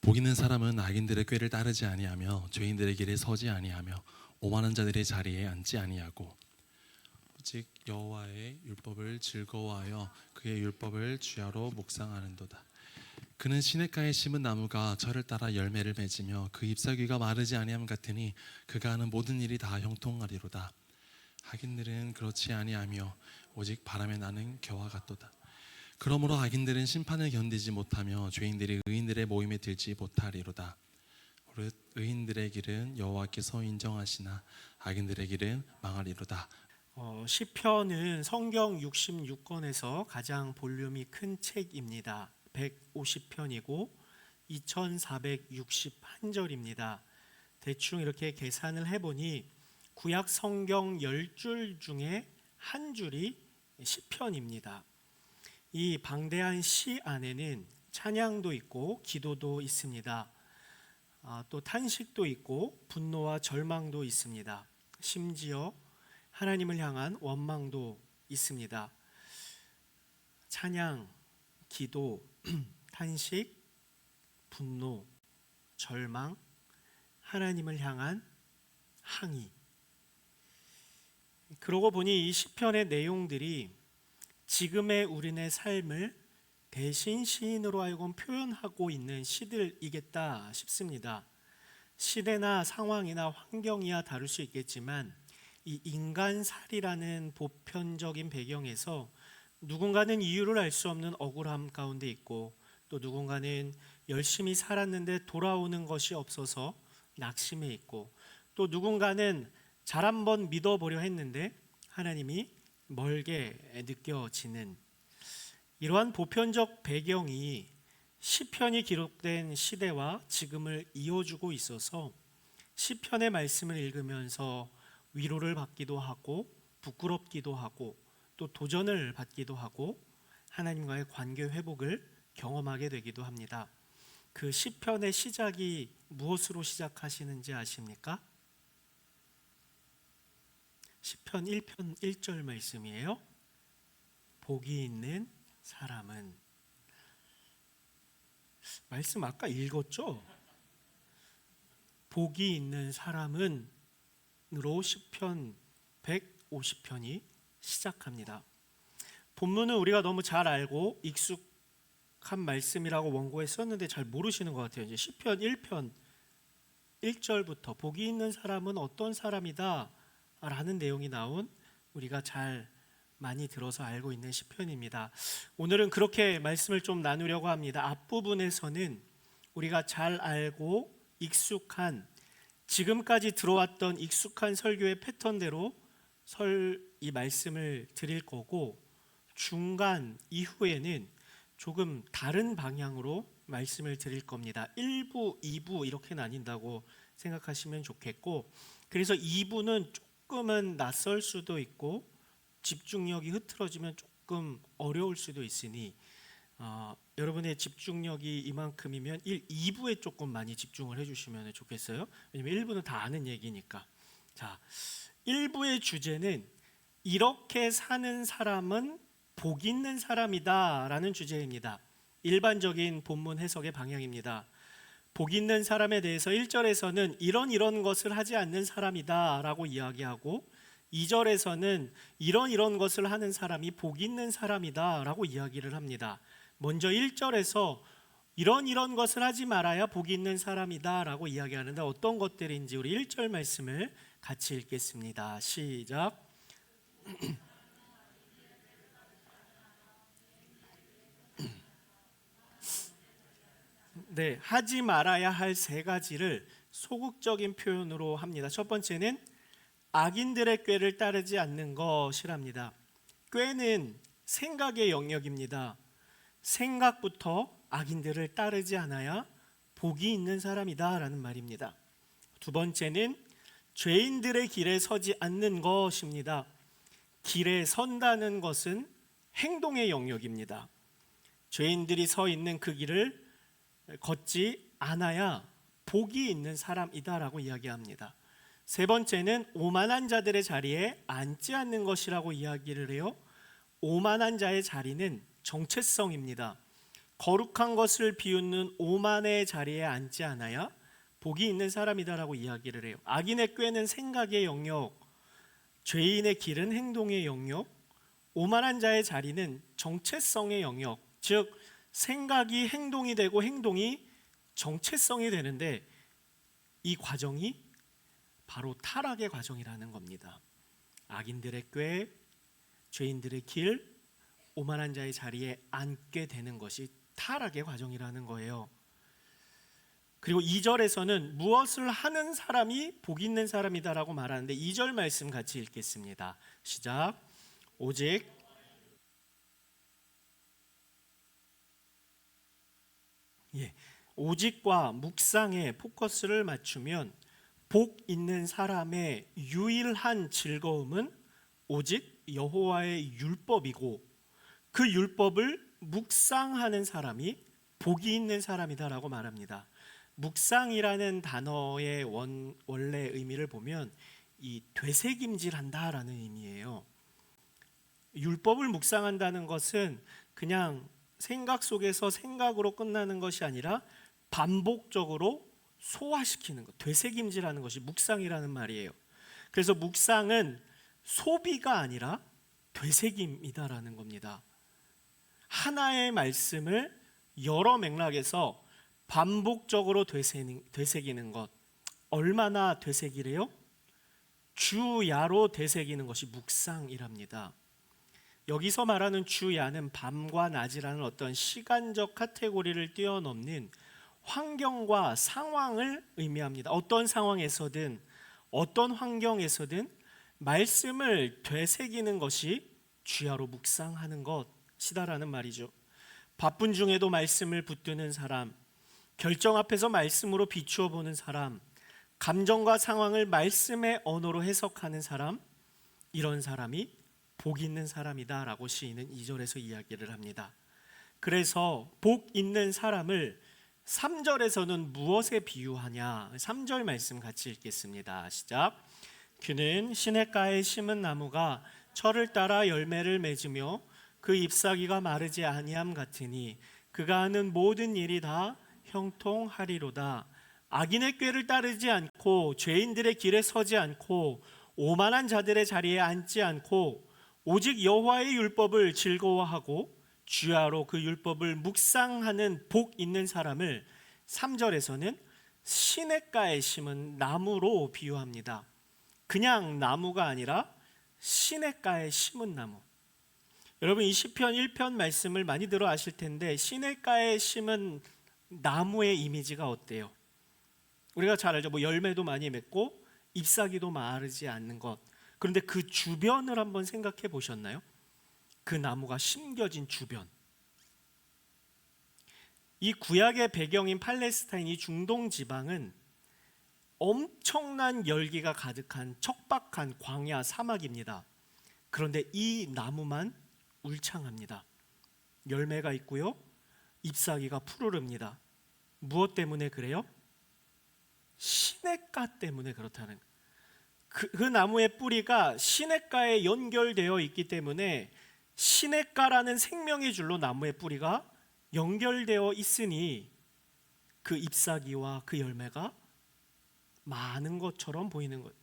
복 있는 사람은 악인들의 꾀를 따르지 아니하며 죄인들의 길에 서지 아니하며 오만한 자들의 자리에 앉지 아니하고 오직 여호와의 율법을 즐거워하여 그의 율법을 주야로 묵상하는도다. 그는 시냇가에 심은 나무가 철을 따라 열매를 맺으며 그 잎사귀가 마르지 아니함 같으니 그가 하는 모든 일이 다 형통하리로다. 악인들은 그렇지 아니하며 오직 바람에 나는 겨와 같도다. 그러므로 악인들은 심판을 견디지 못하며 죄인들이 의인들의 모임에 들지 못하리로다. 오릇 의인들의 길은 여호와께서 인정하시나 악인들의 길은 망하리로다. 시편은 성경 66권에서 가장 볼륨이 큰 책입니다. 150편이고 2461절입니다. 대충 이렇게 계산을 해보니 구약 성경 10줄 중에 한 줄이 시편입니다. 이 방대한 시 안에는 찬양도 있고 기도도 있습니다. 또 탄식도 있고 분노와 절망도 있습니다. 심지어 하나님을 향한 원망도 있습니다. 찬양, 기도, 탄식, 분노, 절망, 하나님을 향한 항의. 그러고 보니 이 시편의 내용들이 지금의 우리네 삶을 대신 시인으로 하여금 표현하고 있는 시들이겠다 싶습니다. 시대나 상황이나 환경이야 다를 수 있겠지만 이 인간살이라는 보편적인 배경에서 누군가는 이유를 알 수 없는 억울함 가운데 있고 또 누군가는 열심히 살았는데 돌아오는 것이 없어서 낙심해 있고 또 누군가는 잘 한번 믿어보려 했는데 하나님이 멀게 느껴지는 이러한 보편적 배경이 시편이 기록된 시대와 지금을 이어주고 있어서 시편의 말씀을 읽으면서 위로를 받기도 하고 부끄럽기도 하고 또 도전을 받기도 하고 하나님과의 관계 회복을 경험하게 되기도 합니다. 그 시편의 시작이 무엇으로 시작하시는지 아십니까? 시편 1편 1절 말씀이에요. 복이 있는 사람은. 말씀 아까 읽었죠? 복이 있는 사람은 으로 시편 150편이 시작합니다. 본문은 우리가 너무 잘 알고 익숙한 말씀이라고 원고에 썼는데 잘 모르시는 것 같아요. 이제 시편 1편 1절부터 복이 있는 사람은 어떤 사람이다 라는 내용이 나온 우리가 잘 많이 들어서 알고 있는 시편입니다. 오늘은 그렇게 말씀을 좀 나누려고 합니다. 앞부분에서는 우리가 잘 알고 익숙한 지금까지 들어왔던 익숙한 설교의 패턴대로 이 말씀을 드릴 거고 중간 이후에는 조금 다른 방향으로 말씀을 드릴 겁니다. 1부, 2부 이렇게 나뉜다고 생각하시면 좋겠고 그래서 2부는 조금은 낯설 수도 있고 집중력이 흐트러지면 조금 어려울 수도 있으니 여러분의 집중력이 이만큼이면 2부에 조금 많이 집중을 해주시면 좋겠어요. 왜냐면 1부는 다 아는 얘기니까. 자, 1부의 주제는 이렇게 사는 사람은 복 있는 사람이다 라는 주제입니다. 일반적인 본문 해석의 방향입니다. 복 있는 사람에 대해서 1절에서는 이런 것을 하지 않는 사람이다 라고 이야기하고 2절에서는 이런 것을 하는 사람이 복 있는 사람이다 라고 이야기를 합니다. 먼저 1절에서 이런 것을 하지 말아야 복이 있는 사람이다 라고 이야기하는데 어떤 것들인지 우리 1절 말씀을 같이 읽겠습니다. 시작. 네, 하지 말아야 할 세 가지를 소극적인 표현으로 합니다. 첫 번째는 악인들의 꾀를 따르지 않는 것이랍니다. 꾀는 생각의 영역입니다. 생각부터 악인들을 따르지 않아야 복이 있는 사람이다 라는 말입니다. 두 번째는 죄인들의 길에 서지 않는 것입니다. 길에 선다는 것은 행동의 영역입니다. 죄인들이 서 있는 그 길을 걷지 않아야 복이 있는 사람이다 라고 이야기합니다. 세 번째는 오만한 자들의 자리에 앉지 않는 것이라고 이야기를 해요. 오만한 자의 자리는 정체성입니다. 거룩한 것을 비웃는 오만의 자리에 앉지 않아야 복이 있는 사람이다라고 이야기를 해요. 악인의 꾀는 생각의 영역, 죄인의 길은 행동의 영역, 오만한 자의 자리는 정체성의 영역, 즉 생각이 행동이 되고 행동이 정체성이 되는데 이 과정이 바로 타락의 과정이라는 겁니다. 악인들의 꾀, 죄인들의 길, 오만한 자의 자리에 앉게 되는 것이 타락의 과정이라는 거예요. 그리고 2절에서는 무엇을 하는 사람이 복 있는 사람이다라고 말하는데 2절 말씀 같이 읽겠습니다. 시작. 오직과 묵상에 포커스를 맞추면 복 있는 사람의 유일한 즐거움은 오직 여호와의 율법이고 그 율법을 묵상하는 사람이 복이 있는 사람이다라고 말합니다. 묵상이라는 단어의 원래 의미를 보면 이 되새김질한다라는 의미예요. 율법을 묵상한다는 것은 그냥 생각 속에서 생각으로 끝나는 것이 아니라 반복적으로 소화시키는 것, 되새김질하는 것이 묵상이라는 말이에요. 그래서 묵상은 소비가 아니라 되새김이다라는 겁니다. 하나의 말씀을 여러 맥락에서 반복적으로 되새기는 것, 얼마나 되새기래요? 주야로 되새기는 것이 묵상이랍니다. 여기서 말하는 주야는 밤과 낮이라는 어떤 시간적 카테고리를 뛰어넘는 환경과 상황을 의미합니다. 어떤 상황에서든 어떤 환경에서든 말씀을 되새기는 것이 주야로 묵상하는 것이다라는 말이죠. 바쁜 중에도 말씀을 붙드는 사람, 결정 앞에서 말씀으로 비추어 보는 사람, 감정과 상황을 말씀의 언어로 해석하는 사람, 이런 사람이 복 있는 사람이다라고 시인은 2절에서 이야기를 합니다. 그래서 복 있는 사람을 3절에서는 무엇에 비유하냐? 3절 말씀 같이 읽겠습니다. 시작. 그는 시냇가에 심은 나무가 철을 따라 열매를 맺으며 그 잎사귀가 마르지 아니함 같으니 그가 하는 모든 일이 다 형통하리로다. 악인의 꾀를 따르지 않고 죄인들의 길에 서지 않고 오만한 자들의 자리에 앉지 않고 오직 여호와의 율법을 즐거워하고 주야로 그 율법을 묵상하는 복 있는 사람을 3절에서는 시냇가에 심은 나무로 비유합니다. 그냥 나무가 아니라 시냇가에 심은 나무. 여러분 이 시편 1편 말씀을 많이 들어 아실 텐데 시냇가에 심은 나무의 이미지가 어때요? 우리가 잘 알죠. 열매도 많이 맺고 잎사귀도 마르지 않는 것. 그런데 그 주변을 한번 생각해 보셨나요? 그 나무가 심겨진 주변. 이 구약의 배경인 팔레스타인, 이 중동 지방은 엄청난 열기가 가득한 척박한 광야 사막입니다. 그런데 이 나무만 울창합니다. 열매가 있고요, 잎사귀가 푸르릅니다. 무엇 때문에 그래요? 시냇가 때문에 그렇다는 거예요. 그 나무의 뿌리가 시냇가에 연결되어 있기 때문에 시냇가라는 생명의 줄로 나무의 뿌리가 연결되어 있으니 그 잎사귀와 그 열매가 많은 것처럼 보이는 거예요.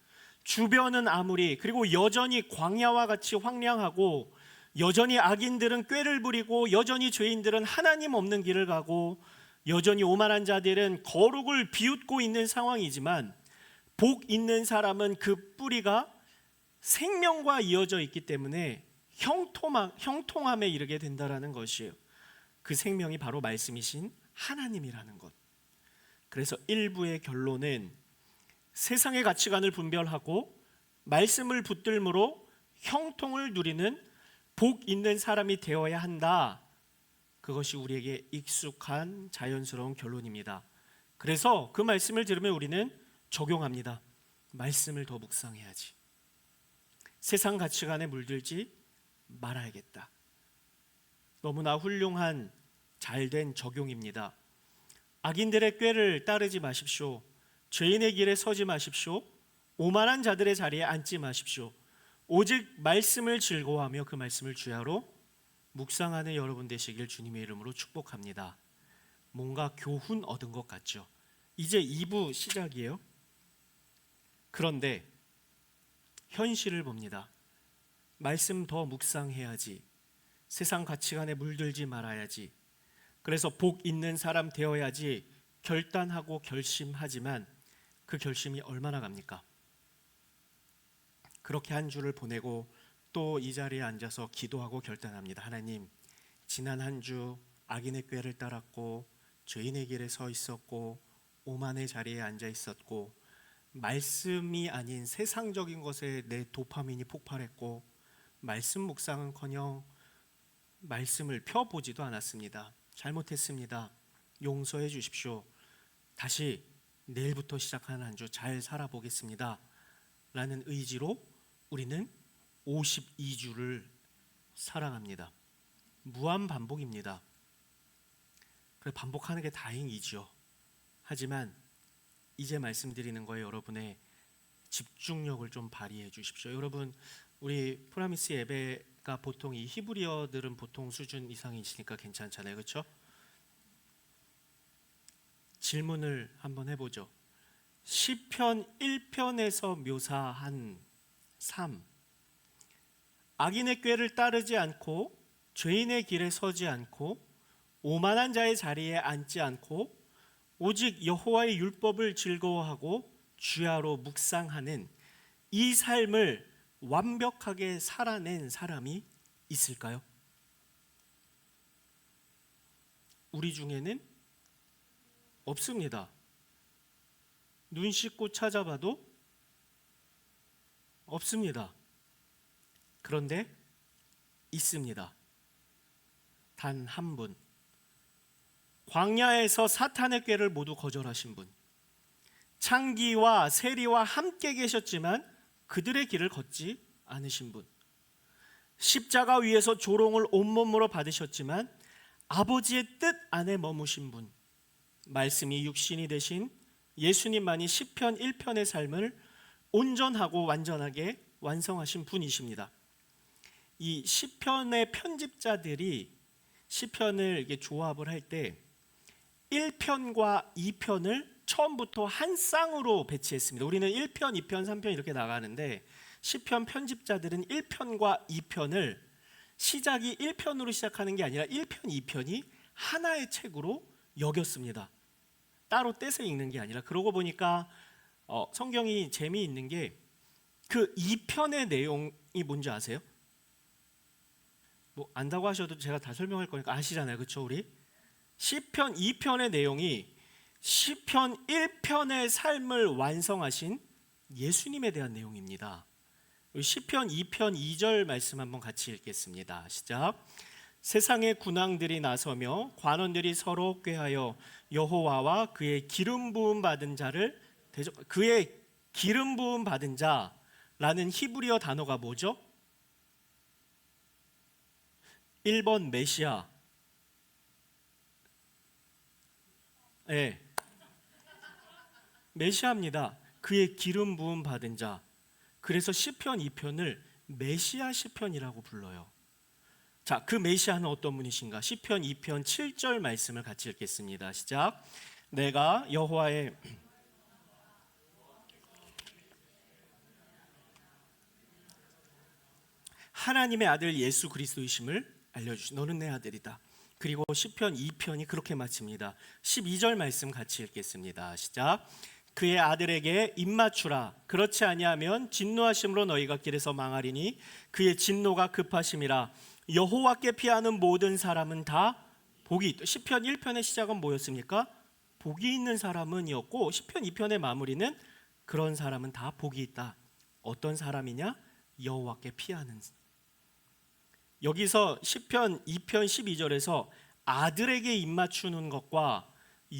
주변은 아무리, 그리고 여전히 광야와 같이 황량하고 여전히 악인들은 꾀를 부리고 여전히 죄인들은 하나님 없는 길을 가고 여전히 오만한 자들은 거룩을 비웃고 있는 상황이지만 복 있는 사람은 그 뿌리가 생명과 이어져 있기 때문에 형통함에 이르게 된다라는 것이에요. 그 생명이 바로 말씀이신 하나님이라는 것. 그래서 일부의 결론은 세상의 가치관을 분별하고 말씀을 붙들므로 형통을 누리는 복 있는 사람이 되어야 한다. 그것이 우리에게 익숙한 자연스러운 결론입니다. 그래서 그 말씀을 들으면 우리는 적용합니다. 말씀을 더 묵상해야지. 세상 가치관에 물들지 말아야겠다. 너무나 훌륭한 잘된 적용입니다. 악인들의 꾀를 따르지 마십시오. 죄인의 길에 서지 마십시오. 오만한 자들의 자리에 앉지 마십시오. 오직 말씀을 즐거워하며 그 말씀을 주야로 묵상하는 여러분 되시길 주님의 이름으로 축복합니다. 뭔가 교훈 얻은 것 같죠? 이제 2부 시작이에요. 그런데 현실을 봅니다. 말씀 더 묵상해야지. 세상 가치관에 물들지 말아야지. 그래서 복 있는 사람 되어야지 결단하고 결심하지만 그 결심이 얼마나 갑니까? 그렇게 한 주를 보내고 또 이 자리에 앉아서 기도하고 결단합니다. 하나님, 지난 한 주 악인의 꾀를 따랐고 죄인의 길에 서 있었고 오만의 자리에 앉아 있었고 말씀이 아닌 세상적인 것에 내 도파민이 폭발했고 말씀 묵상은커녕 말씀을 펴보지도 않았습니다. 잘못했습니다. 용서해 주십시오. 다시 내일부터 시작하는 한 주 잘 살아보겠습니다. 라는 의지로 우리는 52주를 살아갑니다. 무한 반복입니다. 그래 반복하는 게 다행이죠. 하지만 이제 말씀드리는 거에 여러분의 집중력을 좀 발휘해 주십시오. 여러분, 우리 프라미스 예배가 보통 이 히브리어들은 보통 수준 이상이시니까 괜찮잖아요. 그렇죠? 질문을 한번 해보죠. 시편 1편에서 묘사한 삶, 악인의 꾀를 따르지 않고 죄인의 길에 서지 않고 오만한 자의 자리에 앉지 않고 오직 여호와의 율법을 즐거워하고 주야로 묵상하는 이 삶을 완벽하게 살아낸 사람이 있을까요? 우리 중에는 없습니다. 눈 씻고 찾아봐도 없습니다. 그런데 있습니다. 단 한 분. 광야에서 사탄의 꾀를 모두 거절하신 분. 창기와 세리와 함께 계셨지만 그들의 길을 걷지 않으신 분. 십자가 위에서 조롱을 온몸으로 받으셨지만 아버지의 뜻 안에 머무신 분. 말씀이 육신이 되신 예수님만이 시편 1편의 삶을 온전하고 완전하게 완성하신 분이십니다. 이 시편의 편집자들이 시편을 이렇게 조합을 할 때 1편과 2편을 처음부터 한 쌍으로 배치했습니다. 우리는 1편, 2편, 3편 이렇게 나가는데 시편 편집자들은 1편과 2편을 시작이 1편으로 시작하는 게 아니라 1편, 2편이 하나의 책으로 여겼습니다. 따로 떼서 읽는 게 아니라. 그러고 보니까 성경이 재미있는 게 그 2편의 내용이 뭔지 아세요? 뭐 안다고 하셔도 제가 다 설명할 거니까 아시잖아요. 그렇죠? 우리 시편 2편의 내용이 시편 1편의 삶을 완성하신 예수님에 대한 내용입니다. 시편 2편 2절 말씀 한번 같이 읽겠습니다. 시작. 세상의 군왕들이 나서며 관원들이 서로 꾀하여 여호와와 그의 기름 부음 받은 자를 그의 기름 부음 받은 자라는 히브리어 단어가 뭐죠? 1번 메시아. 네. 메시아입니다. 그의 기름 부음 받은 자. 그래서 시편 2편을 메시아 시편이라고 불러요. 자, 그 메시아는 어떤 분이신가? 시편 2편 7절 말씀을 같이 읽겠습니다. 시작. 내가 여호와의 하나님의 아들 예수 그리스도이심을 알려주시. 너는 내 아들이다. 그리고 시편 2편이 그렇게 마칩니다. 12절 말씀 같이 읽겠습니다. 시작. 그의 아들에게 입맞추라. 그렇지 아니하면 진노하심으로 너희가 길에서 망하리니 그의 진노가 급하심이라. 여호와께 피하는 모든 사람은 다 복이 있다. 시편 1편의 시작은 뭐였습니까? 복이 있는 사람은이었고 시편 2편의 마무리는 그런 사람은 다 복이 있다. 어떤 사람이냐? 여호와께 피하는. 여기서 시편 2편 12절에서 아들에게 입맞추는 것과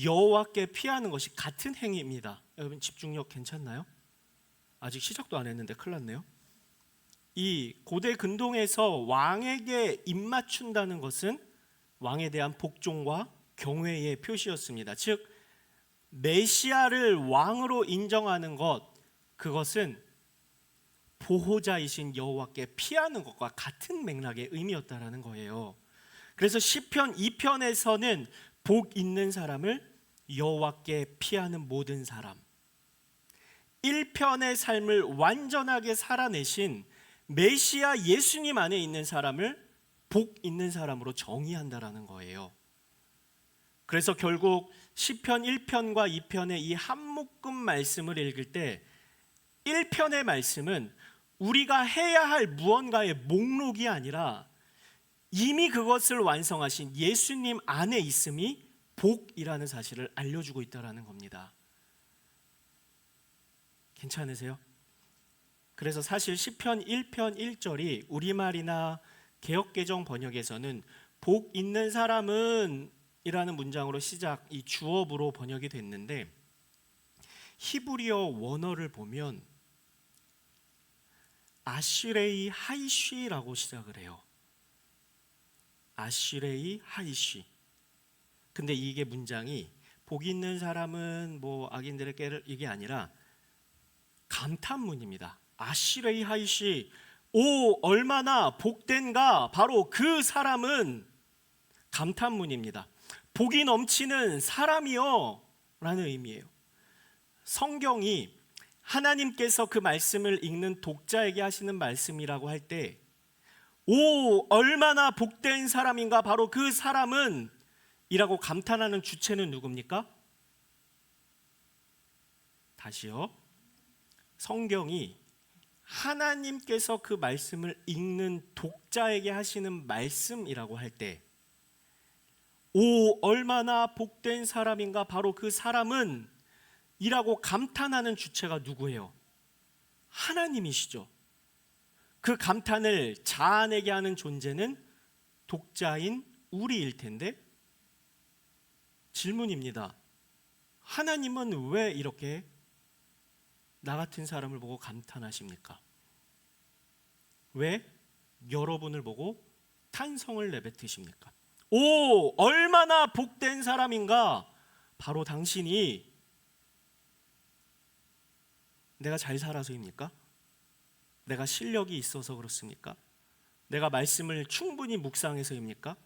여호와께 피하는 것이 같은 행위입니다. 여러분 집중력 괜찮나요? 아직 시작도 안 했는데 큰일 났네요. 이 고대 근동에서 왕에게 입맞춘다는 것은 왕에 대한 복종과 경외의 표시였습니다. 즉 메시아를 왕으로 인정하는 것, 그것은 보호자이신 여호와께 피하는 것과 같은 맥락의 의미였다라는 거예요. 그래서 시편 2편에서는 복 있는 사람을 여호와께 피하는 모든 사람, 1편의 삶을 완전하게 살아내신 메시아 예수님 안에 있는 사람을 복 있는 사람으로 정의한다라는 거예요. 그래서 결국 시편 1편과 2편의 이 한 묶음 말씀을 읽을 때 1편의 말씀은 우리가 해야 할 무언가의 목록이 아니라 이미 그것을 완성하신 예수님 안에 있음이 복이라는 사실을 알려주고 있다는 겁니다. 괜찮으세요? 그래서 사실 시편 1편 1절이 우리말이나 개역개정 번역에서는 복 있는 사람은 이라는 문장으로 시작, 이 주어부로 번역이 됐는데 히브리어 원어를 보면 아시레이 하이쉬라고 시작을 해요. 아시레이 하이쉬. 근데 이게 문장이 복 있는 사람은 뭐 악인들의 꾀를, 이게 아니라 감탄문입니다. 아시레이 하이쉬, 오 얼마나 복된가, 바로 그 사람은, 감탄문입니다. 복이 넘치는 사람이요 라는 의미예요. 성경이 하나님께서 그 말씀을 읽는 독자에게 하시는 말씀이라고 할 때 오 얼마나 복된 사람인가, 바로 그 사람은 이라고 감탄하는 주체는 누굽니까? 다시요. 성경이 하나님께서 그 말씀을 읽는 독자에게 하시는 말씀이라고 할 때 오 얼마나 복된 사람인가, 바로 그 사람은 이라고 감탄하는 주체가 누구예요? 하나님이시죠. 그 감탄을 자아내게 하는 존재는 독자인 우리일 텐데, 질문입니다. 하나님은 왜 이렇게 나 같은 사람을 보고 감탄하십니까? 왜 여러분을 보고 탄성을 내뱉으십니까? 오 얼마나 복된 사람인가, 바로 당신이 내가 잘 살아서입니까? 내가 실력이 있어서 그렇습니까? 내가 말씀을 충분히 묵상해서입니까?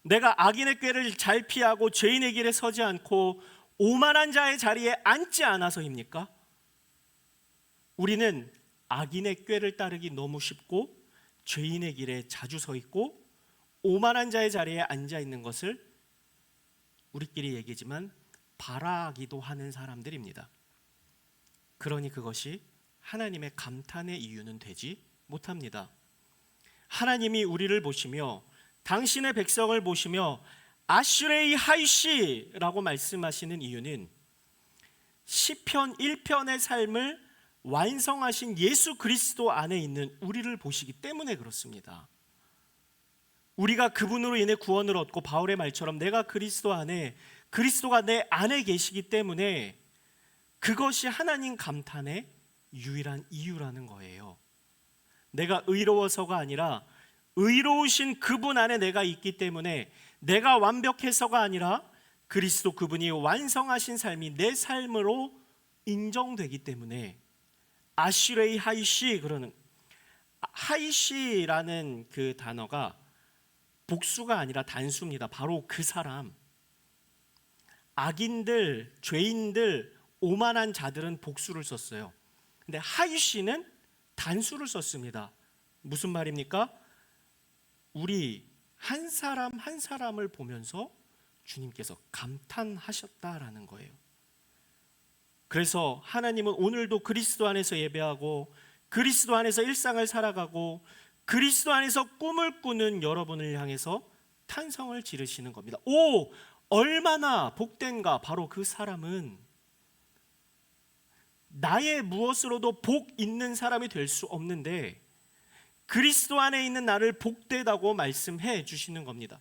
내가 악인의 꾀를 잘 피하고 죄인의 길에 서지 않고 오만한 자의 자리에 앉지 않아서입니까? 우리는 악인의 꾀를 따르기 너무 쉽고 죄인의 길에 자주 서 있고 오만한 자의 자리에 앉아 있는 것을 우리끼리 얘기지만 바라기도 하는 사람들입니다. 그러니 그것이 하나님의 감탄의 이유는 되지 못합니다. 하나님이 우리를 보시며 당신의 백성을 보시며 아슈레이 하이시라고 말씀하시는 이유는 시편 1편의 삶을 완성하신 예수 그리스도 안에 있는 우리를 보시기 때문에 그렇습니다. 우리가 그분으로 인해 구원을 얻고 바울의 말처럼 내가 그리스도 안에, 그리스도가 내 안에 계시기 때문에 그것이 하나님 감탄의 유일한 이유라는 거예요. 내가 의로워서가 아니라 의로우신 그분 안에 내가 있기 때문에, 내가 완벽해서가 아니라 그리스도 그분이 완성하신 삶이 내 삶으로 인정되기 때문에 아시레이 하이시, 그러는 하이시라는 그 단어가 복수가 아니라 단수입니다. 바로 그 사람, 악인들, 죄인들, 오만한 자들은 복수를 썼어요. 근데 하이시는 단수를 썼습니다. 무슨 말입니까? 우리 한 사람 한 사람을 보면서 주님께서 감탄하셨다라는 거예요. 그래서 하나님은 오늘도 그리스도 안에서 예배하고 그리스도 안에서 일상을 살아가고 그리스도 안에서 꿈을 꾸는 여러분을 향해서 탄성을 지르시는 겁니다. 오 얼마나 복된가, 바로 그 사람은 나의 무엇으로도 복 있는 사람이 될 수 없는데 그리스도 안에 있는 나를 복되다고 말씀해 주시는 겁니다.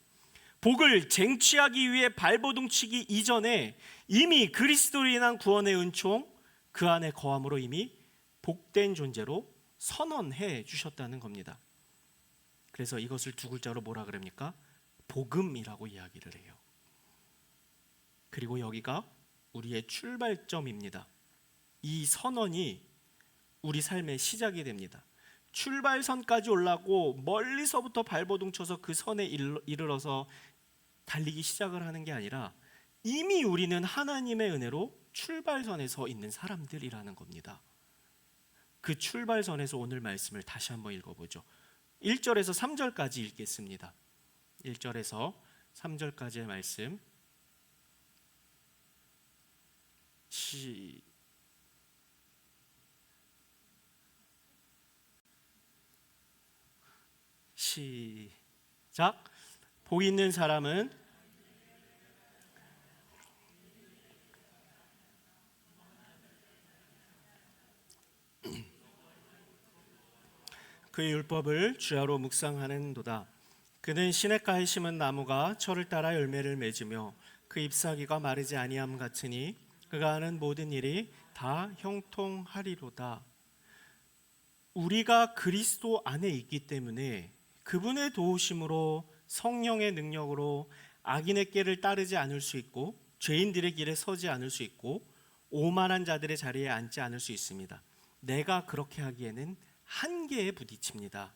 복을 쟁취하기 위해 발버둥치기 이전에 이미 그리스도로 인한 구원의 은총, 그 안에 거함으로 이미 복된 존재로 선언해 주셨다는 겁니다. 그래서 이것을 두 글자로 뭐라 그럽니까? 복음이라고 이야기를 해요. 그리고 여기가 우리의 출발점입니다. 이 선언이 우리 삶의 시작이 됩니다. 출발선까지 올라고 멀리서부터 발버둥 쳐서 그 선에 이르러서 달리기 시작을 하는 게 아니라 이미 우리는 하나님의 은혜로 출발선에 서 있는 사람들이라는 겁니다. 그 출발선에서 오늘 말씀을 다시 한번 읽어보죠. 1절에서 3절까지 읽겠습니다. 1절에서 3절까지의 말씀 시작. 복 있는 사람은 그의 율법을 주야로 묵상하는도다. 그는 시냇가에 심은 나무가 철을 따라 열매를 맺으며 그 잎사귀가 마르지 아니함 같으니 그가 하는 모든 일이 다 형통하리로다. 우리가 그리스도 안에 있기 때문에 그분의 도우심으로 성령의 능력으로 악인의 길을 따르지 않을 수 있고 죄인들의 길에 서지 않을 수 있고 오만한 자들의 자리에 앉지 않을 수 있습니다. 내가 그렇게 하기에는 한계에 부딪힙니다.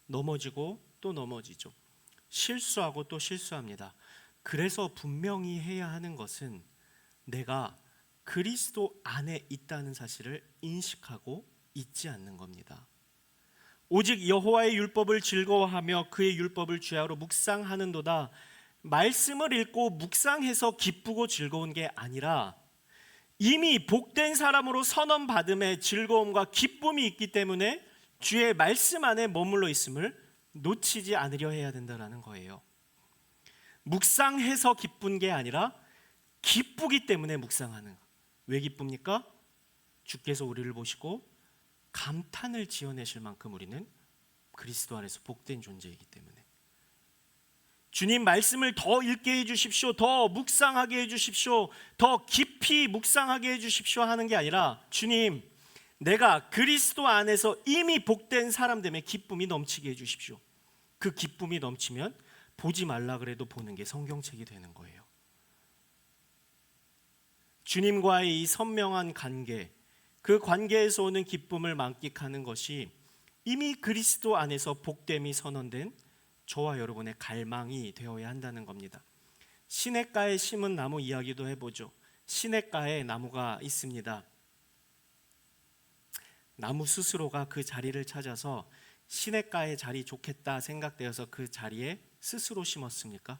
넘어지고 또 넘어지죠. 실수하고 또 실수합니다. 그래서 분명히 해야 하는 것은 내가 그리스도 안에 있다는 사실을 인식하고 잊지 않는 겁니다. 오직 여호와의 율법을 즐거워하며 그의 율법을 주야로 묵상하는도다. 말씀을 읽고 묵상해서 기쁘고 즐거운 게 아니라 이미 복된 사람으로 선언받음에 즐거움과 기쁨이 있기 때문에 주의 말씀 안에 머물러 있음을 놓치지 않으려 해야 된다는 거예요. 묵상해서 기쁜 게 아니라 기쁘기 때문에 묵상하는 거. 왜 기쁩니까? 주께서 우리를 보시고 감탄을 지어내실 만큼 우리는 그리스도 안에서 복된 존재이기 때문에 주님 말씀을 더 읽게 해주십시오, 더 묵상하게 해주십시오, 더 깊이 묵상하게 해주십시오 하는 게 아니라 주님 내가 그리스도 안에서 이미 복된 사람 때문에 기쁨이 넘치게 해주십시오. 그 기쁨이 넘치면 보지 말라 그래도 보는 게 성경책이 되는 거예요. 주님과의 이 선명한 관계, 그 관계에서 오는 기쁨을 만끽하는 것이 이미 그리스도 안에서 복됨이 선언된 저와 여러분의 갈망이 되어야 한다는 겁니다. 시냇가에 심은 나무 이야기도 해보죠. 시냇가에 나무가 있습니다. 나무 스스로가 그 자리를 찾아서 시냇가에 자리 좋겠다 생각되어서 그 자리에 스스로 심었습니까?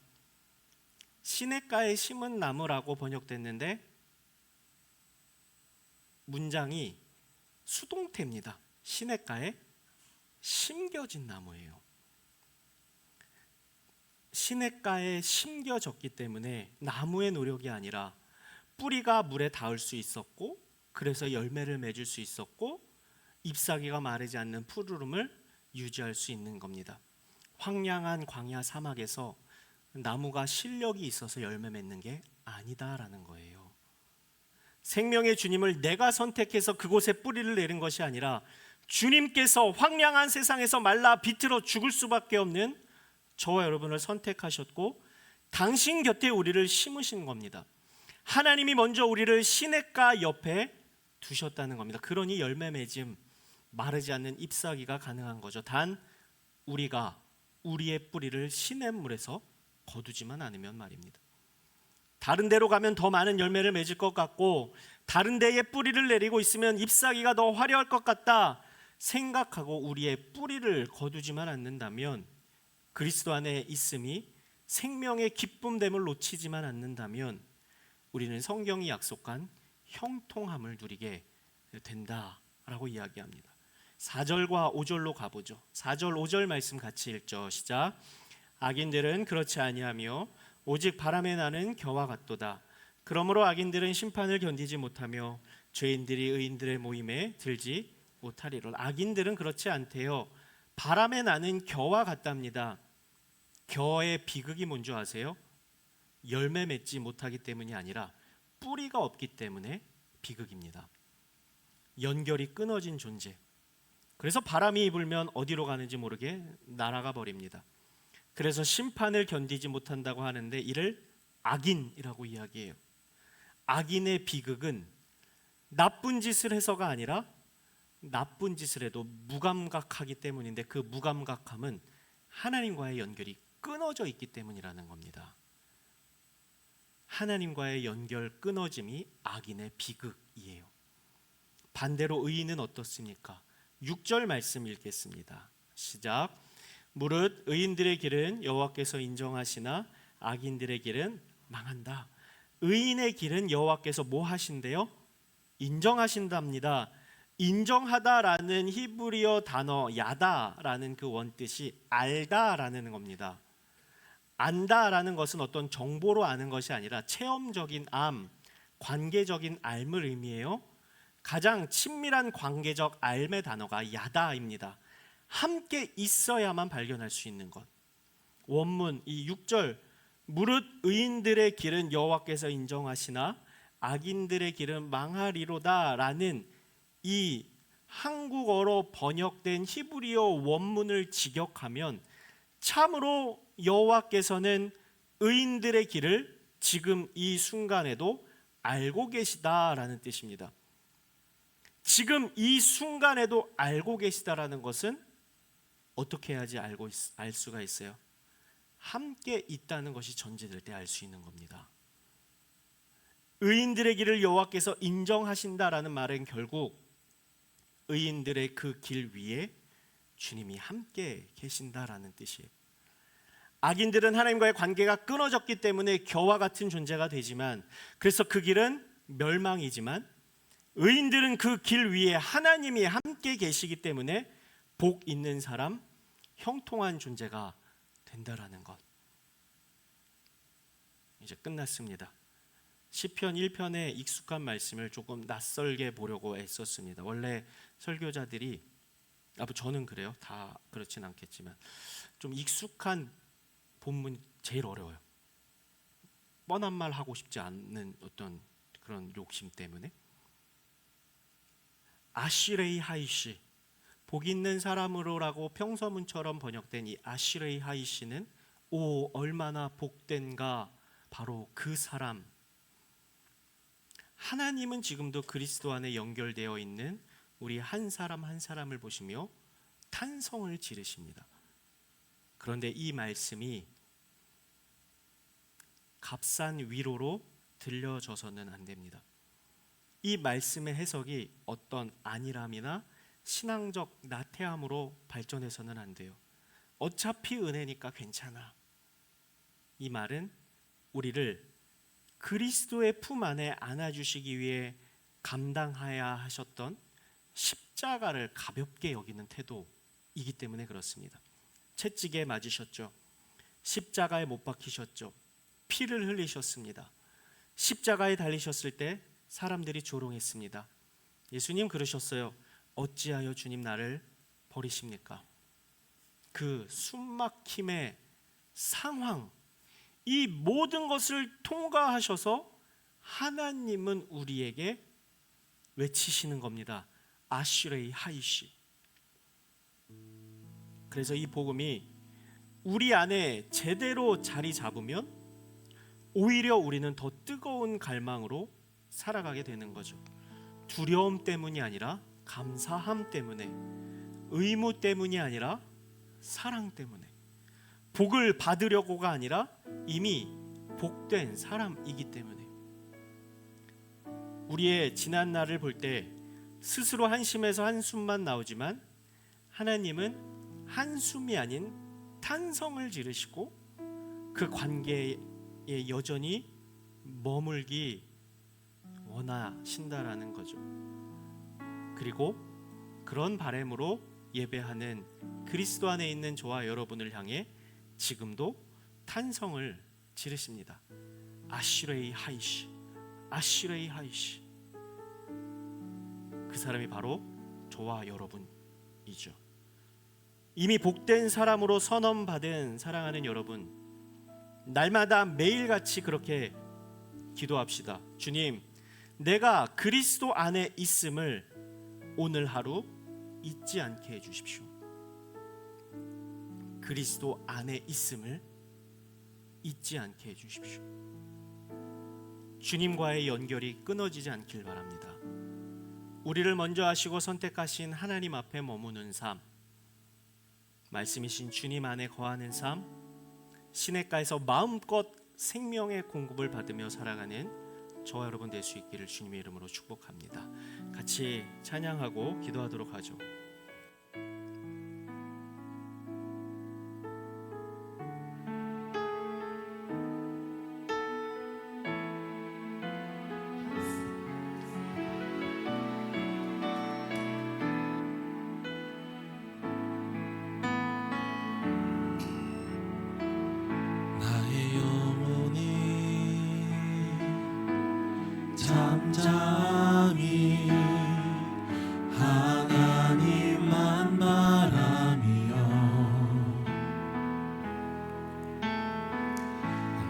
시냇가에 심은 나무라고 번역됐는데 문장이 수동태입니다. 시냇가에 심겨진 나무예요. 시냇가에 심겨졌기 때문에 나무의 노력이 아니라 뿌리가 물에 닿을 수 있었고 그래서 열매를 맺을 수 있었고 잎사귀가 마르지 않는 푸르름을 유지할 수 있는 겁니다. 황량한 광야 사막에서 나무가 실력이 있어서 열매 맺는 게 아니다라는 거예요. 생명의 주님을 내가 선택해서 그곳에 뿌리를 내린 것이 아니라 주님께서 황량한 세상에서 말라 비틀어 죽을 수밖에 없는 저와 여러분을 선택하셨고 당신 곁에 우리를 심으신 겁니다. 하나님이 먼저 우리를 시냇가 옆에 두셨다는 겁니다. 그러니 열매 맺음, 마르지 않는 잎사귀가 가능한 거죠. 단 우리가 우리의 뿌리를 시냇물에서 거두지만 않으면 말입니다. 다른 데로 가면 더 많은 열매를 맺을 것 같고 다른 데에 뿌리를 내리고 있으면 잎사귀가 더 화려할 것 같다 생각하고 우리의 뿌리를 거두지만 않는다면, 그리스도 안에 있음이 생명의 기쁨됨을 놓치지만 않는다면 우리는 성경이 약속한 형통함을 누리게 된다라고 이야기합니다. 4절과 5절로 가보죠. 4절 5절 말씀 같이 읽죠. 시작. 악인들은 그렇지 아니하며 오직 바람에 나는 겨와 같도다. 그러므로 악인들은 심판을 견디지 못하며 죄인들이 의인들의 모임에 들지 못하리로다. 악인들은 그렇지 않대요. 바람에 나는 겨와 같답니다. 겨의 비극이 뭔지 아세요? 열매 맺지 못하기 때문이 아니라 뿌리가 없기 때문에 비극입니다. 연결이 끊어진 존재. 그래서 바람이 불면 어디로 가는지 모르게 날아가 버립니다. 그래서 심판을 견디지 못한다고 하는데 이를 악인이라고 이야기해요. 악인의 비극은 나쁜 짓을 해서가 아니라 나쁜 짓을 해도 무감각하기 때문인데, 그 무감각함은 하나님과의 연결이 끊어져 있기 때문이라는 겁니다. 하나님과의 연결 끊어짐이 악인의 비극이에요. 반대로 의인은 어떻습니까? 6절 말씀 읽겠습니다. 시작. 무릇 의인들의 길은 여호와께서 인정하시나 악인들의 길은 망한다. 의인의 길은 여호와께서 뭐 하신대요? 인정하신답니다. 인정하다라는 히브리어 단어 야다라는 그 원뜻이 알다라는 겁니다. 안다라는 것은 어떤 정보로 아는 것이 아니라 체험적인 암, 관계적인 알을 의미해요. 가장 친밀한 관계적 알의 단어가 야다입니다. 함께 있어야만 발견할 수 있는 것. 원문 이 6절 무릇 의인들의 길은 여호와께서 인정하시나 악인들의 길은 망하리로다라는 이 한국어로 번역된 히브리어 원문을 직역하면 참으로 여호와께서는 의인들의 길을 지금 이 순간에도 알고 계시다라는 뜻입니다. 지금 이 순간에도 알고 계시다라는 것은 어떻게 해야지 알 수가 있어요? 함께 있다는 것이 전제될 때 알 수 있는 겁니다. 의인들의 길을 여호와께서 인정하신다라는 말은 결국 의인들의 그 길 위에 주님이 함께 계신다라는 뜻이에요. 악인들은 하나님과의 관계가 끊어졌기 때문에 겨와 같은 존재가 되지만, 그래서 그 길은 멸망이지만 의인들은 그 길 위에 하나님이 함께 계시기 때문에 복 있는 사람, 형통한 존재가 된다라는 것. 이제 끝났습니다. 시편 1편의 익숙한 말씀을 조금 낯설게 보려고 애썼습니다. 원래 설교자들이, 저는 그래요. 다 그렇진 않겠지만 좀 익숙한 본문이 제일 어려워요. 뻔한 말 하고 싶지 않는 어떤 그런 욕심 때문에. 아시레이 하이시, 복 있는 사람으로라고 평서문처럼 번역된 이 아시레이 하이시는 오 얼마나 복된가, 바로 그 사람. 하나님은 지금도 그리스도 안에 연결되어 있는 우리 한 사람 한 사람을 보시며 탄성을 지르십니다. 그런데 이 말씀이 값싼 위로로 들려져서는 안 됩니다. 이 말씀의 해석이 어떤 안일함이나 신앙적 나태함으로 발전해서는 안 돼요. 어차피 은혜니까 괜찮아. 이 말은 우리를 그리스도의 품 안에 안아주시기 위해 감당해야 하셨던 십자가를 가볍게 여기는 태도이기 때문에 그렇습니다. 채찍에 맞으셨죠. 십자가에 못 박히셨죠. 피를 흘리셨습니다. 십자가에 달리셨을 때 사람들이 조롱했습니다. 예수님 그러셨어요. 어찌하여 주님 나를 버리십니까? 그 숨막힘의 상황, 이 모든 것을 통과하셔서 하나님은 우리에게 외치시는 겁니다. 아시레이 하이시. 그래서 이 복음이 우리 안에 제대로 자리 잡으면 오히려 우리는 더 뜨거운 갈망으로 살아가게 되는 거죠. 두려움 때문이 아니라 감사함 때문에, 의무 때문이 아니라 사랑 때문에, 복을 받으려고가 아니라 이미 복된 사람이기 때문에. 우리의 지난 날을 볼 때 스스로 한심해서 한숨만 나오지만 하나님은 한숨이 아닌 탄성을 지르시고 그 관계에 여전히 머물기 원하신다라는 거죠. 그리고 그런 바람으로 예배하는 그리스도 안에 있는 저와 여러분을 향해 지금도 탄성을 지르십니다. 아시레이 하이시, 아시레이 하이시. 그 사람이 바로 저와 여러분이죠. 이미 복된 사람으로 선언받은 사랑하는 여러분, 날마다 매일같이 그렇게 기도합시다. 주님, 내가 그리스도 안에 있음을 오늘 하루 잊지 않게 해주십시오. 그리스도 안에 있음을 잊지 않게 해주십시오. 주님과의 연결이 끊어지지 않길 바랍니다. 우리를 먼저 하시고 선택하신 하나님 앞에 머무는 삶, 말씀이신 주님 안에 거하는 삶, 시냇가에서 마음껏 생명의 공급을 받으며 살아가는 저와 여러분 될 수 있기를 주님의 이름으로 축복합니다. 같이 찬양하고 기도하도록 하죠. 나의 영혼이 잠잠히 하나님만 바라며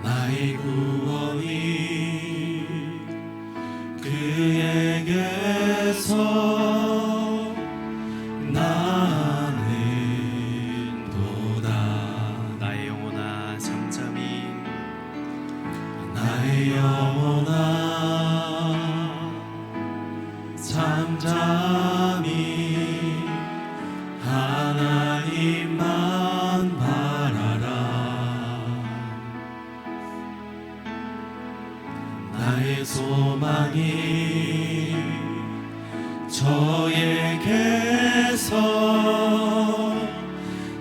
나의 구원이 그에게서 나는 도다. 나의 영혼아 잠잠히, 나의 영혼아 잠잠히 하나님만 바라라. 나의 소망이 저에게서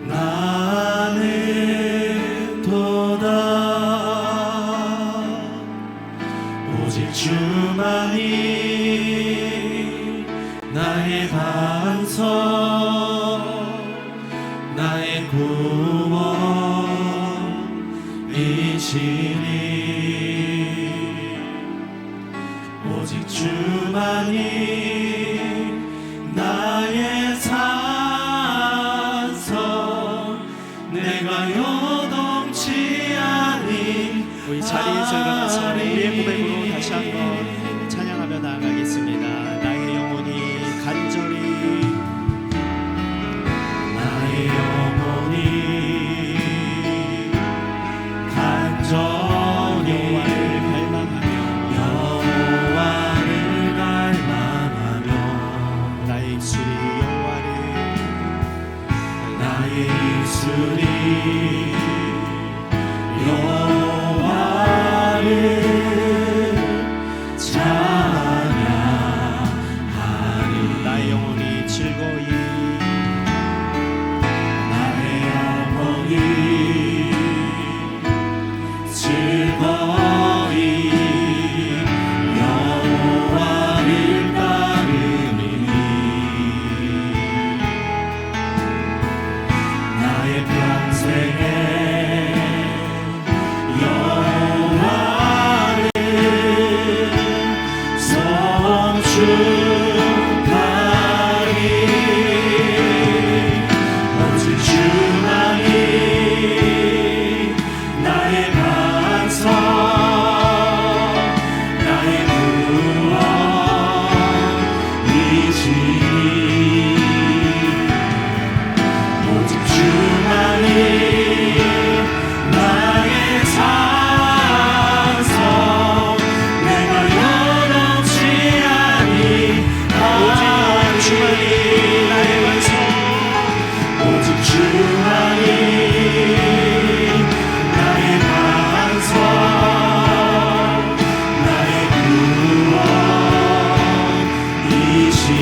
나는 도다. 오직 주만이 나의 반석, 나의 구원이시니. 오직 주만이 나의 산성, 내가 요동치 아니. 우리 자리에서 일어나서 우리의 고백으로 다시 한번 찬양하며 나아가겠습니다. 나의 영혼이 간절히, 나의 영혼이 간절히 여호와를 갈망하며, 여호와를 갈망하며 나의 입술이 여호와를, 나의 입술이 여호와를 찬양하리. 나의 영혼이 즐거이, 나의 영혼이 즐거이 여호와를 따르리니. 나의 평생에 여호와를 송축하리. 오직 주만이 나의 반석, 나의 구원이시니. 오직 주만이 나의 산성, 내가 요동치 아니. 오직 주만이 나의 반석, 오직 주만이 나의 반석, 나의 구원이시니.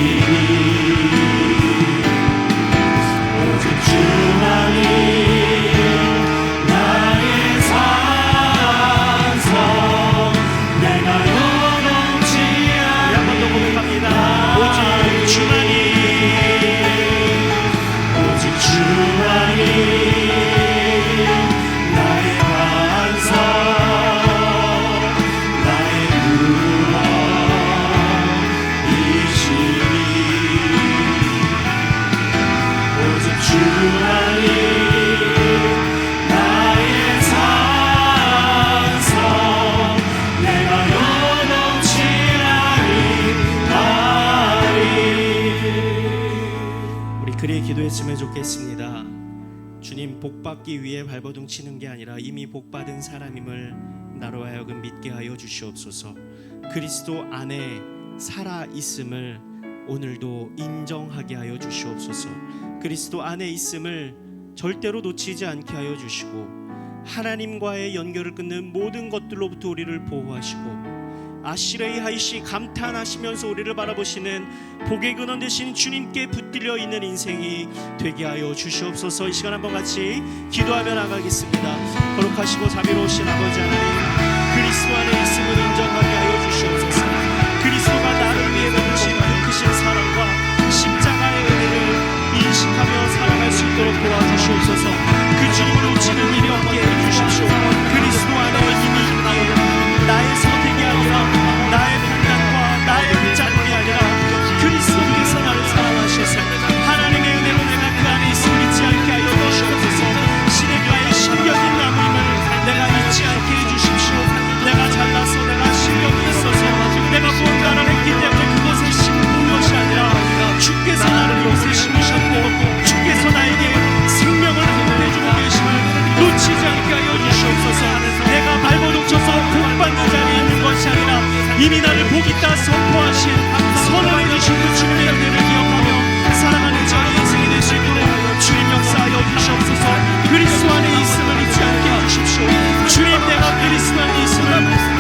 오직 주만이 나의 산성, 내가 요동치 한 번 더 고백합니다. 오직 주만이, 오직 주만이 나의 반석, 나의 구원이시니. 오직 주만이 나의 산성, 내가 요동치 아니하리. 우리 그리 기도했으면 좋겠습니다. 주님, 복받기 위해 발버둥 치는 게 아니라 이미 복받은 사람임을 나로 하여금 믿게 하여 주시옵소서. 그리스도 안에 살아 있음을 오늘도 인정하게 하여 주시옵소서. 그리스도 안에 있음을 절대로 놓치지 않게 하여 주시고 하나님과의 연결을 끊는 모든 것들로부터 우리를 보호하시고 아시레이 하이시 감탄하시면서 우리를 바라보시는 복의 근원 되신 주님께 붙들려 있는 인생이 되게 하여 주시옵소서. 이 시간 한번 같이 기도하며 나가겠습니다. 거룩하시고 자비로우신 아버지 하나님, 그리스도 안에 있음을 인정하게 하여 주시옵소서. 그리스도가 나를 위해 베푸신 그 크신 사랑과 십자가의 은혜를 인식하며 살아갈 수 있도록 도와주시옵소서. 그 주님을 놓치는 일이 없게 해주십시오. 그리스도 안에 이미 있기에 나의 선택이 아니라 나의 판단과 나의 빗자루이 아니라 그리스도께서 나를 사랑하셔서 하나님의 은혜로 내가 그 안에 있음을 잊지 않게 하여 주시옵소서. 시냇가에 심겨진 나무임을 내가 잊지 않게 해주십시오. 내가 잘나서 내가 실력이 있어서 내가 무언가를 했기 때문에 그것을 심은 것이 아니라 주께서 나를 이곳에 심으셨고 주께서 나에게 생명을 보내주고 계심을 놓치지 않게 하여 주시옵소서. 내가 발버둥쳐서 복받는 자리에 있는 것이 아니라 이미 나를 복있다 선포하신 선언해 주신 그 주님의 은혜를 기억하며 살아가는 자의 인생이 될 수 있도록 주님 역사하여 주시옵소서. 그리스도 안에 있음을 잊지 않게 해주십시오. 주님, 내가 그리스도 안에 있음을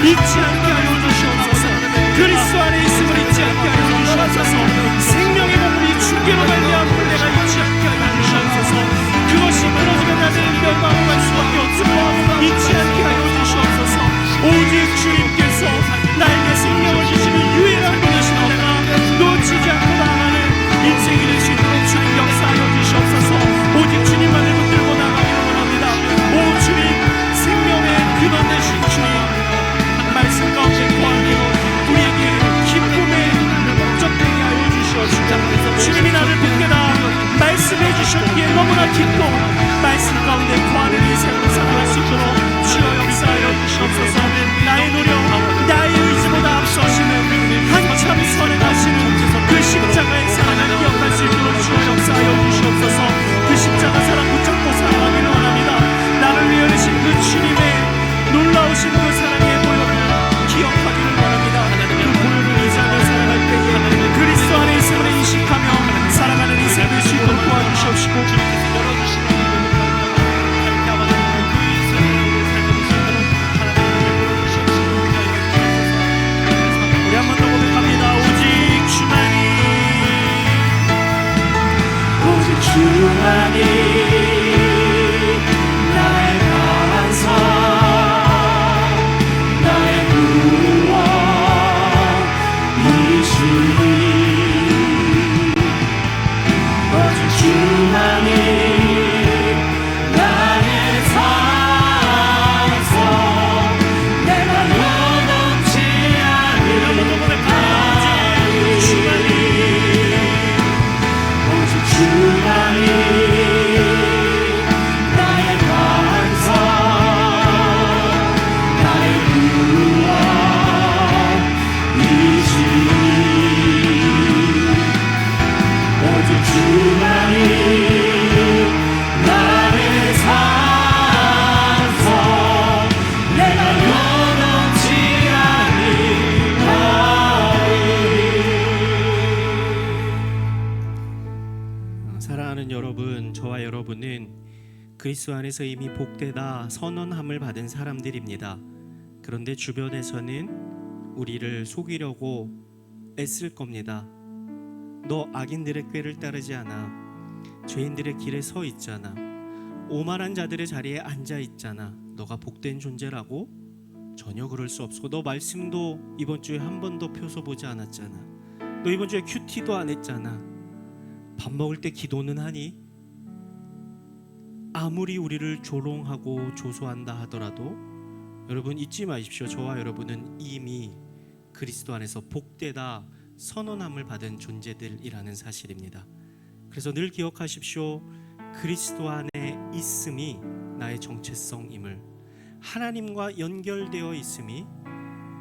잊지 않게 하여 주시옵소서. 그리스도 안에 있음을 잊지 않게 하여 주시옵소서. 생명의 몸이 주께로 말미암아 내가 잊지 않게 하여 주시옵소서. 그것이 끊어지면 나는 멸망을 갈 수밖에 없으므로 잊지 않게 하여 주시옵소서. 오직 주님께서 나에게 생명을 주시는 유일한 분이신 내가 놓치지 않고 나아가는 인생이 될 수 있도록 주님 역사하여 주시옵소서. 오직 주님만을 붙들고 나가기를 원합니다. 오 주님, 생명의 근원 되신 주님, 말씀 가운데 거하며 우리에게 기쁨의 목적 되게 하여 주시옵소서. 주님이 나를 붙들다 말씀해 주셨기에 너무나 기뻐 말씀 가운데 거하는 인생으로 살아갈 수 있도록 주여 역사하여 주시옵소서. 나의 노력, 나의 의지보다 앞서시는 한참 선행하시는 그 십자가의 사랑을 기억할 수 있도록 주여 역사하여 주시옵소서. 그 십자가 사랑 붙잡고 살아가기를 원합니다. 나를 위해 주신 그 주님의 놀라우신 그 사랑의 보혈을 기억하기를 원합니다. 그 보혈을 의지하며 살아갈 때에 그리스도 안에 있음을 인식하며 살아가는 인생 될 수 있도록 도와주시옵시고 우리 한 번 더 고백합니다. 오직 주만이, 오직 주만이 나의 반석, 나의 구원이시니 오직 주만이 나의 산성, 내가 요동치 않으리라. 오직 주만이 나의 반석, 나의 구원이시니 오직 주만이 나의 산성, 내가 요동치 아니하리. 사랑하는 여러분, 저와 여러분은 그리스도 안에서 이미 복되다 선언함을 받은 사람들입니다. 그런데 주변에서는 우리를 속이려고 애쓸 겁니다. 너 악인들의 꾀를 따르지 않아. 죄인들의 길에 서 있잖아. 오만한 자들의 자리에 앉아 있잖아. 너가 복된 존재라고? 전혀 그럴 수 없고, 너 말씀도 이번 주에 한 번도 펴서 보지 않았잖아. 너 이번 주에 큐티도 안 했잖아. 밥 먹을 때 기도는 하니? 아무리 우리를 조롱하고 조소한다 하더라도 여러분 잊지 마십시오. 저와 여러분은 이미 그리스도 안에서 복되다 선언함을 받은 존재들이라는 사실입니다. 그래서 늘 기억하십시오. 그리스도 안에 있음이 나의 정체성임을, 하나님과 연결되어 있음이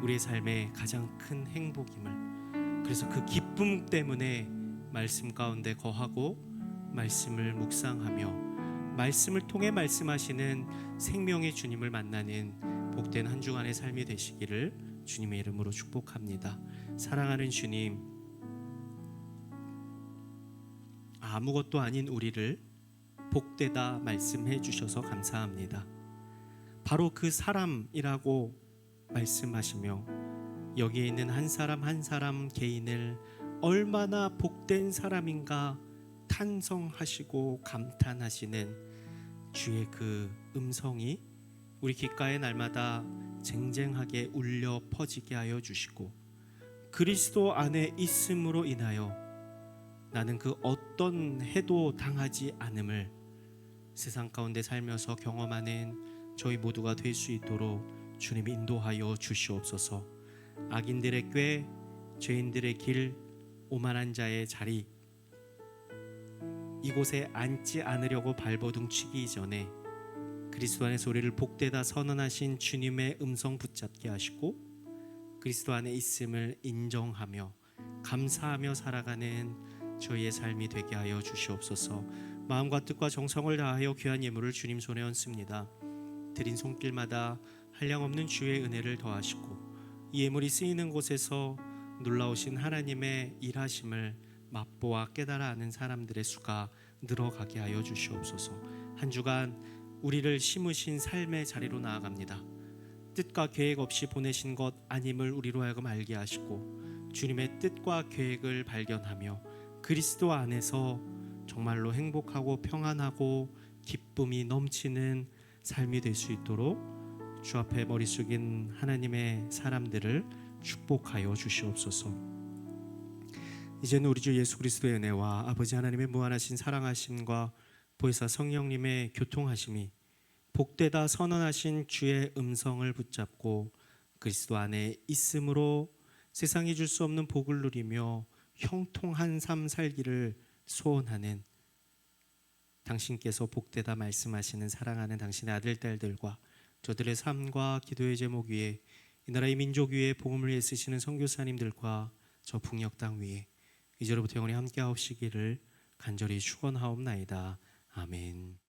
우리의 삶의 가장 큰 행복임을, 그래서 그 기쁨 때문에 말씀 가운데 거하고 말씀을 묵상하며 말씀을 통해 말씀하시는 생명의 주님을 만나는 복된 한 주간의 삶이 되시기를 주님의 이름으로 축복합니다. 사랑하는 주님, 아무것도 아닌 우리를 복되다 말씀해 주셔서 감사합니다. 바로 그 사람이라고 말씀하시며 여기에 있는 한 사람 한 사람 개인을 얼마나 복된 사람인가 탄성하시고 감탄하시는 주의 그 음성이 우리 귓가에 날마다 쟁쟁하게 울려 퍼지게 하여 주시고, 그리스도 안에 있음으로 인하여 나는 그 어떤 해도 당하지 않음을 세상 가운데 살면서 경험하는 저희 모두가 될 수 있도록 주님 인도하여 주시옵소서. 악인들의 꾀, 죄인들의 길, 오만한 자의 자리, 이곳에 앉지 않으려고 발버둥치기 전에 그리스도 안에서 우리를 복되다 선언하신 주님의 음성 붙잡게 하시고 그리스도 안에 있음을 인정하며 감사하며 살아가는 저희의 삶이 되게 하여 주시옵소서. 마음과 뜻과 정성을 다하여 귀한 예물을 주님 손에 얹습니다. 드린 손길마다 한량없는 주의 은혜를 더하시고 이 예물이 쓰이는 곳에서 놀라우신 하나님의 일하심을 맛보아 깨달아 아는 사람들의 수가 늘어가게 하여 주시옵소서. 한 주간 우리를 심으신 삶의 자리로 나아갑니다. 뜻과 계획 없이 보내신 것 아님을 우리로 하여금 알게 하시고 주님의 뜻과 계획을 발견하며 그리스도 안에서 정말로 행복하고 평안하고 기쁨이 넘치는 삶이 될 수 있도록 주 앞에 머리 숙인 하나님의 사람들을 축복하여 주시옵소서. 이제는 우리 주 예수 그리스도의 은혜와 아버지 하나님의 무한하신 사랑하심과 보혜사 성령님의 교통하심이 복되다 선언하신 주의 음성을 붙잡고 그리스도 안에 있음으로 세상이 줄 수 없는 복을 누리며 형통한 삶 살기를 소원하는 당신께서 복되다 말씀하시는 사랑하는 당신의 아들 딸들과 저들의 삶과 기도의 제목 위에 이 나라의 민족 위에 복음을 위해 쓰시는 선교사님들과 저 북녘 땅 위에 이제로부터 영원히 함께 하옵시기를 간절히 축원하옵나이다. 아멘.